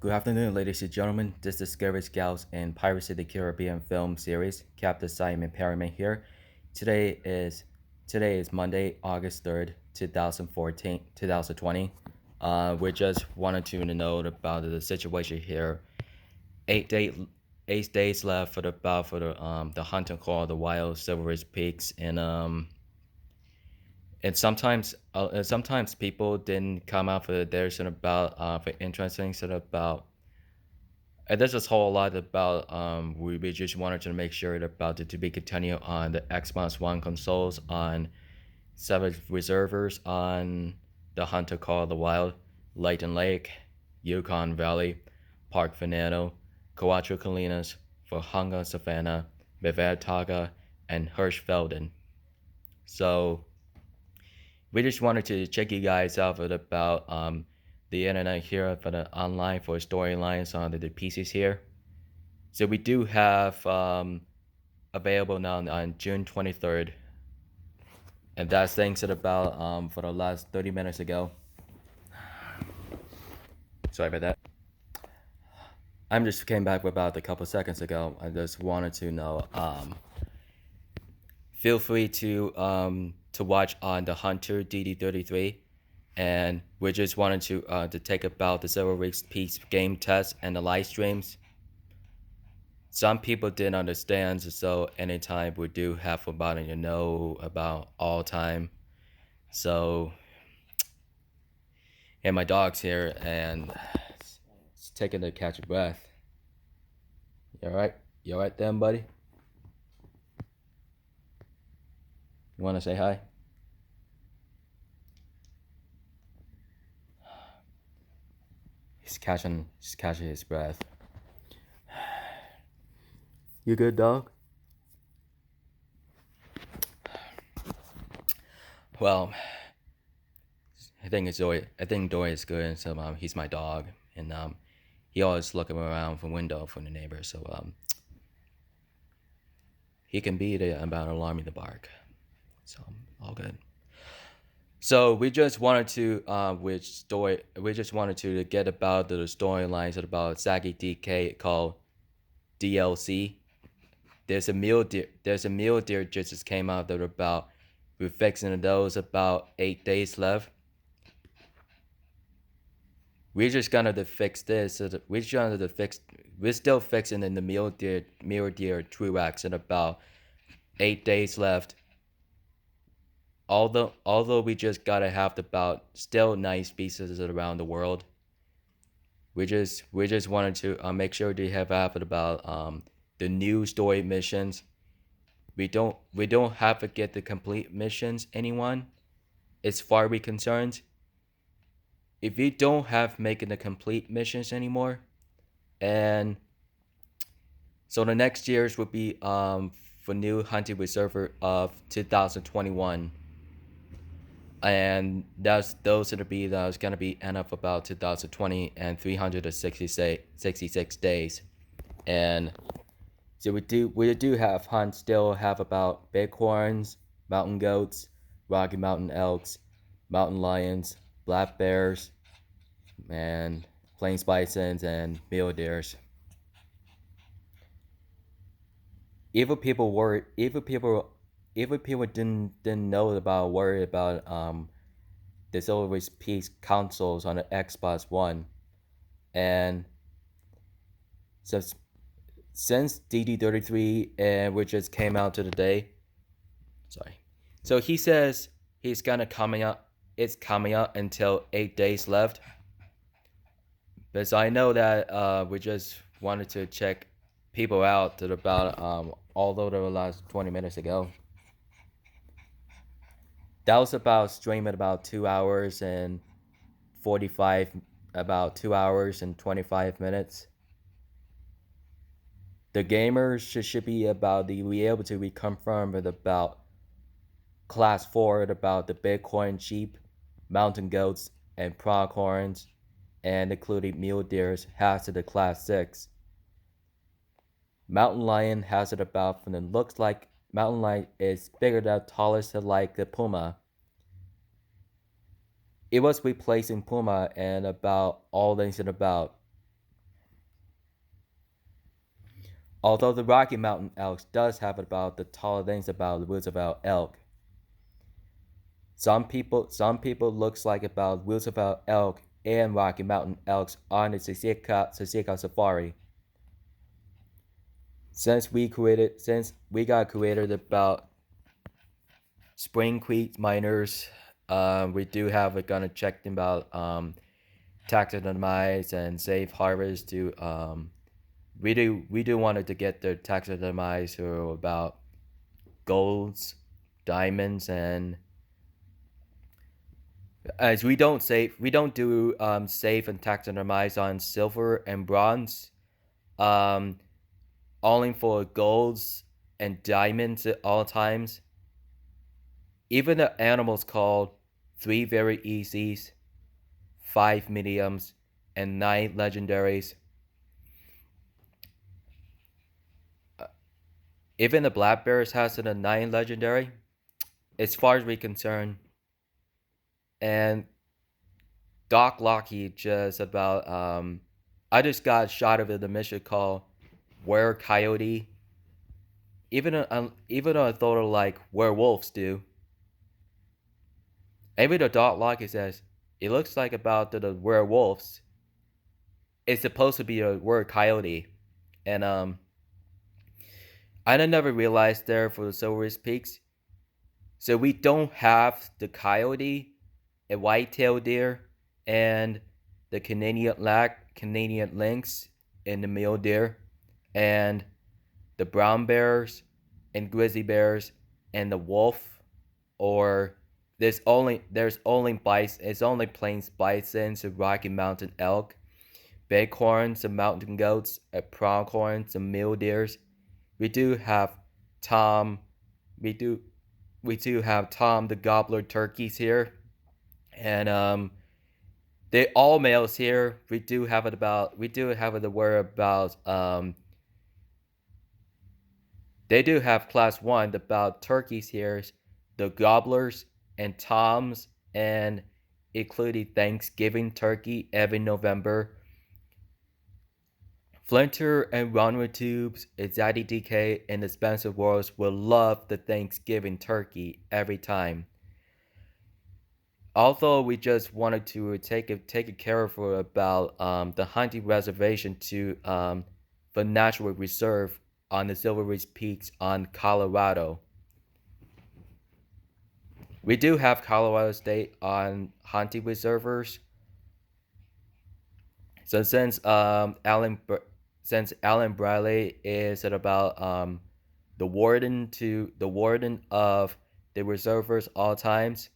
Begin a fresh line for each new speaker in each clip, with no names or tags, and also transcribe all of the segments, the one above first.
Good afternoon, ladies and gentlemen. This is Scary Scouts and Pirates of the Caribbean film series. Captain Simon Perryman here. Today is today is Monday, August 3rd, 2020. We just wanted to know about the situation here. 8 day 8 days left for the hunt and call the wild silverish peaks and sometimes people didn't come out for there's about for interesting sort of about. And there's this whole lot about we just wanted to make sure about it to be continued on the Xbox One consoles, on seven reservers, on the Hunter Call of the Wild, Layton Lake, Yukon Valley, Park Veneno, Coatro Colinas, Vahanga Savannah, Bevataga, and Hirschfelden. So we just wanted to check you guys out about the internet here for the online for storylines on the pieces here. So we do have available now on June 23rd, and that's thanks to about for the last 30 minutes ago. Sorry about that. I'm just came back about a couple seconds ago. I just wanted to know. Feel free to watch on the Hunter DD33, and we just wanted to take about the several weeks piece game test and the live streams. Some people didn't understand, so anytime we do have about about all time. So, and my dog's here and it's taking to catch a breath. You alright? You alright then, buddy? You wanna say hi? He's catching his breath. You good, dog? Well, I think Dory is good, and so he's my dog, and he always looking around from window from the neighbor, so he can be about alarming the bark, so all good. So we just wanted to we just wanted to get about the storylines about ZaggiDK called DLC. There's a mule deer just came out that about we're fixing those about 8 days left. We're just gonna to fix this. We're still fixing in the mule deer Truax in about 8 days left. Although we just gotta have about still 9 species around the world. We just wanted to make sure they have about the new story missions. We don't have to get the complete missions, anyone. As far as we concerned, if you don't have making the complete missions anymore, and so the next year's would be for new hunting reserver of 2021, and that's gonna be end up about 2020 and 366 days, and so we do have hunts still have about bighorns, mountain goats, Rocky Mountain elks, mountain lions, black bears, and plains bisons and mule deers. Even people didn't know about worry about there's always peace consoles on the Xbox One, and so since DD33 and which just came out to the day. Sorry. So he says he's gonna coming out. It's coming out until 8 days left. But I know that we just wanted to check people out at about although the last 20 minutes ago. That was about streaming about 2 hours and 45 about 2 hours and 25 minutes. The gamers should be able to reconfirm with about class 4 about the bighorn sheep, mountain goats, and pronghorns, and including mule deers has it the class 6. Mountain lion has it about from the looks like mountain lion is bigger than tallest like the puma. It was replacing puma and about all things and about. Although the Rocky Mountain elk does have about the taller things about the Roosevelt elk. Some people looks like about Roosevelt elk and Rocky Mountain elks on the Sisika Safari. Since we got created about Spring Creek miners, we do have a gonna check about taxidermize and safe harvest to we do wanted to get the taxidermize to about golds, diamonds, and as we don't do safe and taxidermize on silver and bronze, um only for golds and diamonds at all times. Even the animals called 3 very easies, 5 mediums, and 9 legendaries. Even the black bears has a 9 legendary, as far as we're concerned. And Doc Lockheed just about I just got shot of the mission called Were Coyote. Even though I thought of like werewolves do. Even the Doc Lockheed says it looks like about the werewolves. It's supposed to be a word coyote. And I never realized there for the Silver Peaks. So we don't have the coyote, a white-tailed deer, and the Canadian lynx, and the mule deer, and the brown bears, and grizzly bears, and the wolf, or there's only bison. It's only plain bisons, and Rocky Mountain elk, bighorns, and mountain goats, pronghorns, and mule deers. We do have Tom. We do have Tom the Gobbler turkeys here, and they all males here. We do have it where about they do have class 1 about turkeys here, the gobblers and toms, and including Thanksgiving turkey every November. Flinter and McTubes, ZaggiDK, and Expansive Worlds will love the Thanksgiving turkey every time. Although we just wanted to take a care for about the hunting reservation to the natural reserve on the Silver Ridge Peaks on Colorado. We do have Colorado State on hunting reservers. So since Alan Bradley is at about the warden of the reservers all times,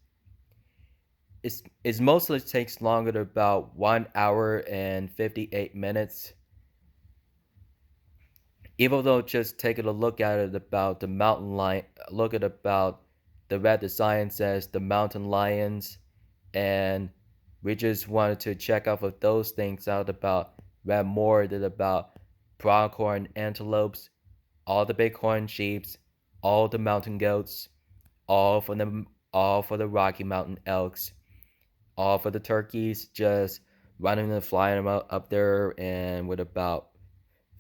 it mostly takes longer than about 1 hour and 58 minutes. Even though just taking a look at it about the mountain lion, look at about the red the sign says the mountain lions, and we just wanted to check off of those things out about red more than about pronghorn antelopes, all the bighorn sheeps, all the mountain goats, all for the Rocky Mountain elks, all for the turkeys, just running and flying them up there and with about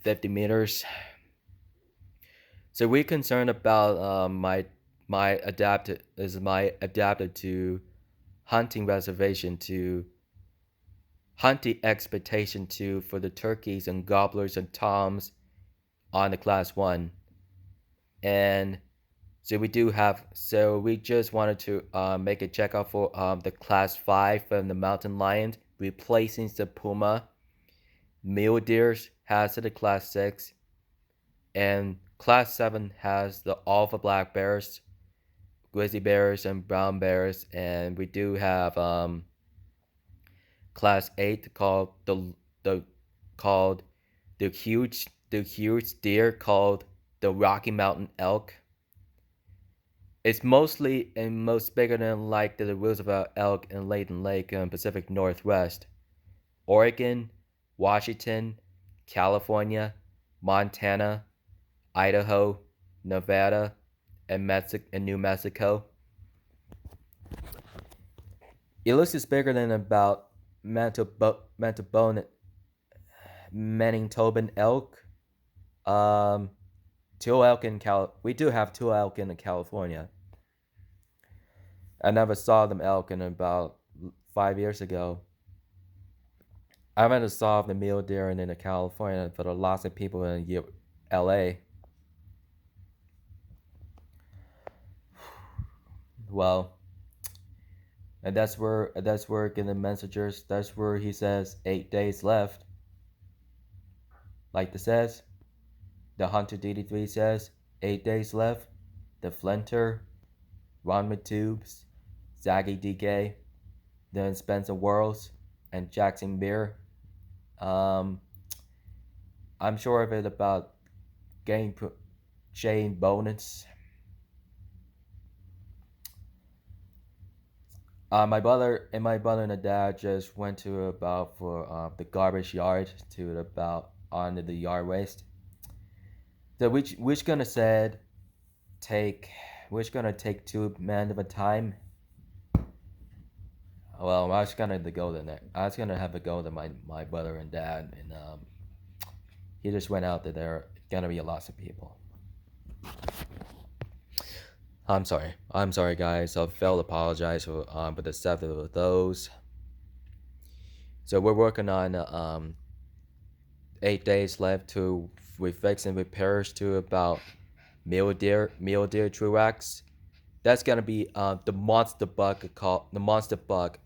50 meters. So we're concerned about my adapted to hunting reservation to hunting expectation to for the turkeys and gobblers and toms on the class 1. And so we just wanted to make a checkout for the class 5 from the mountain lion, replacing the puma. Mule deers has the class 6, and class 7 has all the black bears, grizzly bears, and brown bears. And we do have class 8 called the huge deer called the Rocky Mountain elk. It's mostly and most bigger than like the Roosevelt elk in Layton Lake and Pacific Northwest, Oregon, Washington, California, Montana, Idaho, Nevada, and New Mexico. It looks is bigger than about Manitoban elk, Um, two elk in we do have two elk in California. I never saw them elk in about 5 years ago. I went to saw the mule deer in California for the lots of people in LA. Well, and that's where in the messengers, that's where he says 8 days left. Like it says, the Hunter DD3 says 8 days left. The Flinter, McTubes, ZaggiDK, then Spencer Worlds, and Jackson Beer. Um, I'm sure of it about game chain bonus. My brother and the dad just went to about for the garbage yard to about onto the yard waste. So which gonna said take which gonna take 2 men at a time. Well, I was gonna go there. I was gonna have to go to my brother and dad, and he just went out there. There gonna be lots of people. I'm sorry. I'm sorry, guys. I failed to apologize for the stuff of those. So we're working on 8 days left to fix and repairs to about mule deer true wax. That's gonna be the monster bug called the monster bug.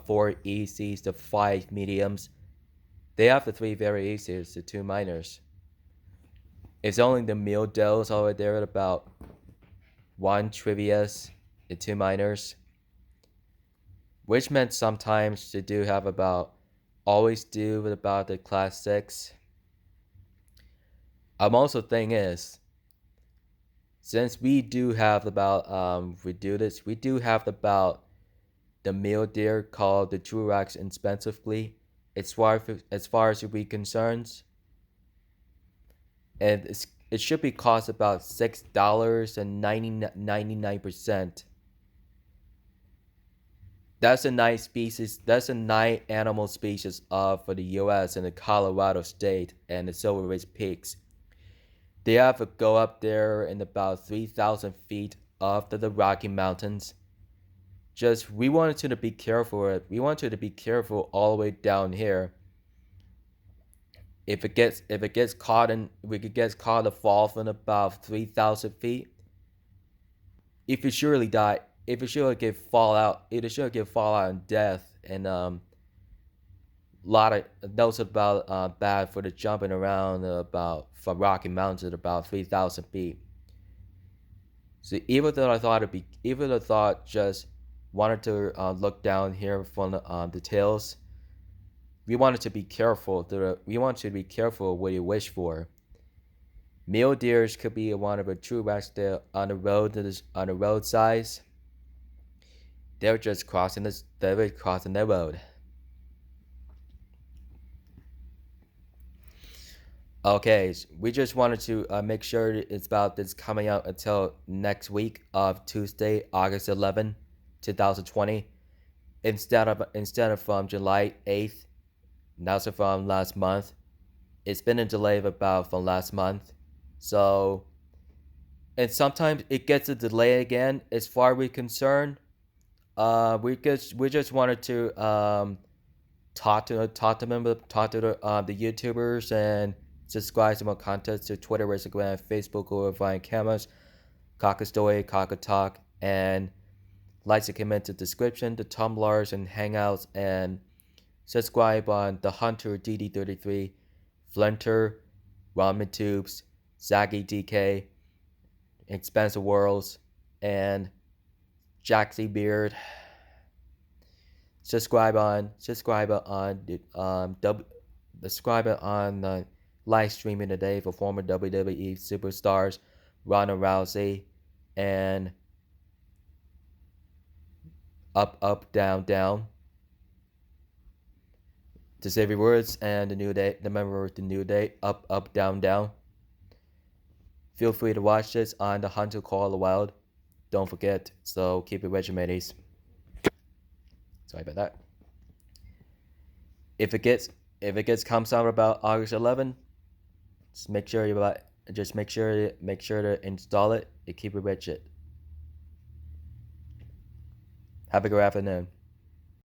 4 ECs, the 5 mediums. They have the 3 very ECs, the 2 minors. It's only the mule does over there at about 1 trivias, the 2 minors. Which meant sometimes to do have about always do with about the class 6. Also thing is, since we do have about we do have about the mule deer called the Truax Expansively, as far as we concerns, and it should be cost about $6.99. That's a nice species. That's a nice animal species for the U.S. and the Colorado state and the Silver Ridge Peaks. They have to go up there in about 3,000 feet after the Rocky Mountains. Just we wanted you to be careful. We want you to be careful all the way down here. If it gets caught in, we could get caught a fall from about 3,000 feet. If you surely die, if you surely get fallout, and death, and lot of those about bad for the jumping around about from Rocky Mountains at about 3,000 feet. So even though I thought just wanted to look down here from the tails, we wanted to be careful. We want you to be careful what you wish for. Mule deers could be one of the true rats there on the road size. They're just crossing the road. Okay, so we just wanted to make sure it's about this coming out until next week of Tuesday, August 11, 2020, instead of from July 8th. That's from last month. It's been a delay of about from last month, so and sometimes it gets a delay again. As far as we're concerned, we just wanted to talk to the YouTubers and subscribe to more content to Twitter, Instagram, Facebook, or via cameras, Kaka Story, Kaka Talk, and like to comment the description, the Tumblrs and Hangouts, and subscribe on the Hunter DD33, Flinter, McTubes, ZaggiDK, Expansive Worlds, and Jaxie Beard. Subscribe on live streaming today for former WWE superstars Ronda Rousey and Up Down Down. To save your words and the new day, remember the new day, Up Down Down. Feel free to watch this on the Hunter Call of the Wild. Don't forget, so keep it regimented. Sorry about that. If it gets comes out about August 11, Just make sure to install it and keep it rigid. Have a good afternoon.